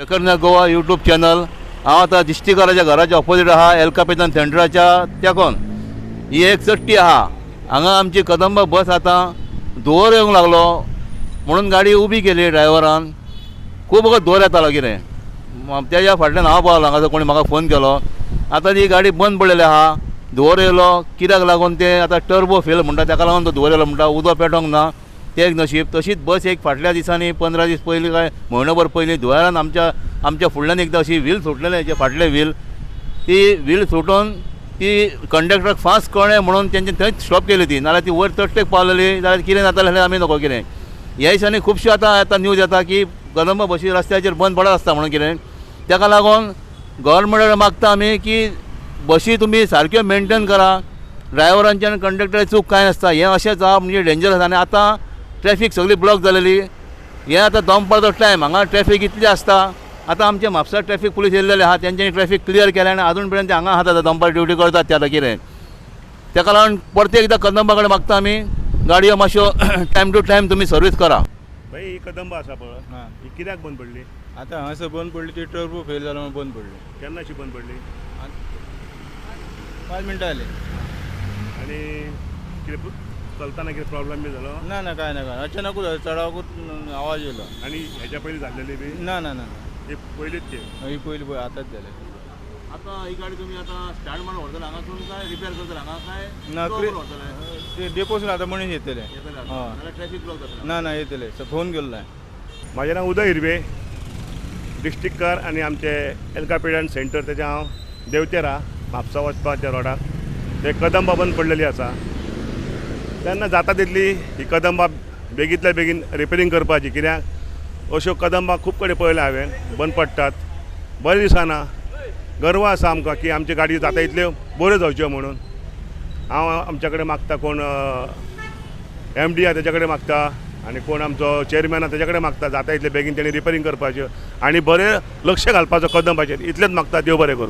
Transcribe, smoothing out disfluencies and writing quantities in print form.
Shekhar Goa YouTube channel. हांव आतां दिश्टीकाराच्या घराच्या ऑपोजीट आहा, एल कापितान सेंटराच्या तेकोन ही एक चट्टी आहा। हांगा आमची कदंबा बस आतां धुंवर येवंक लागलो म्हणून गाडी उबी केली ड्रायव्हरान। खूब वगत धुंवर येतालो कितें तेज्या फाटल्यान हांव पावलो, हांगासर कोणी म्हाका फोन केलो। आतां ती गाडी बंद पडलेली आहा, धुंवर येयलो कित्याक लागून ते आतां टर्बो फेल म्हणटा ताका लागून तो धुंवर येयलो म्हणटा, उदक पेटोवंक ना ते एक नशीब। तशीच बस एक फाटल्या दिसांनी 15 दीस पयलीं काय म्हयनोभर पयलीं धुंवरान आमच्या फुडल्यान एकदां अशी व्हील सुटलेले, हेजे फाटले व्हील ती व्हील सुटून ती कंडक्टराक फास्ट कळ्ळें म्हणून तेंच्यांनी थंयच स्टॉप केली ती, नाल्यार ती वयर तट्टेक पावलेली जाल्यार कितें जातालें जाल्यार आमी नको कितें। ह्या दिसांनी खुबश्यो आतां न्यूज येता की कदंबा बशी रस्त्याचेर बंद पडत आसता म्हणून कितें। ताका लागून गव्हर्मेंटाक मागता आमी की बशी तुमी सारक्यो मेंटेन करा, ड्रायव्हरांची आनी कंडक्टराची चूक कांय नासता। हें अशें जावप म्हणजे डेंजरस। आनी आतां ट्रॅफीक सगळी ब्लॉक जालेली, हें आतां दनपारचो टायम, हांगा ट्रॅफीक इतली आसता। आतां आमचे म्हापसा ट्रॅफीक पुलीस येयल्लेले आहा, तेंच्यांनी ट्रॅफीक क्लियर केलें आनी आजून पर्यंत ते हांगा आहात दनपार ड्युटी करतात ते आतां कितें। ताका लागून परते एकदां कदंबा कडेन मागता आमी गाडयो मातश्यो टायम टू टायम तुमी सर्वीस करा। भाई ही कदंबा आसा पळय, ही कित्याक बंद पडली? आतां हांगासर बंद पडली, ती टर्बो फेल जालो म्हणून बंद पडली। केन्नाशी बंद पडली? 5 मिनटां जाली। आनी कितें चलताना कितें प्रॉब्लेम बी जालो? ना काय अचानकूच चढावकूच आवाज येयलो। आनी हेच्या पयलीं जाल्लेली बी? ना ही पयलीच ती? ही पयली पळय आतांच जालें। आतां ही गाडी तुमी आतां स्टार्ट मारून व्हरतले हांगासून काय रिपेर करतले हांगा काय ना व्हरतले? ते डेपोसून आतां मनीस येतले। नाल्यार ट्रॅफीक ब्लॉक जातले? ना येतले, फोन केल्लो हांवें। म्हाजें नांव उदय हिरवे, डिस्ट्रिक्टकार आनी आमचे एलकापिडन सेंटर तेजें हांव देवतेरा म्हापसा वचपाच्या रोडाक ते कदंबा बंद पडलेली आसा। तेन्ना जाता तितली ही कदंबा बेगींतल्या बेगीन रिपेरींग करपाची, कित्याक अश्यो कदंबा खूब कडेन पळयल्या हांवें बंद पडटात। बरें दिसना, गर्व आसा आमकां की आमच्यो गाडयो जाता इतल्यो बऱ्यो जावच्यो म्हणून। हांव आमच्या कडेन मागता, कोण MD आहा तेच्या कडेन मागता आनी कोण आमचो चेअरमॅन आहा तेच्या कडेन मागता, जाता इतले बेगीन तेणी रिपेरींग करपाच्यो आनी बरें लक्ष घालपाचो कदंबाचेर, इतलेंच मागता। देव बरें करूं।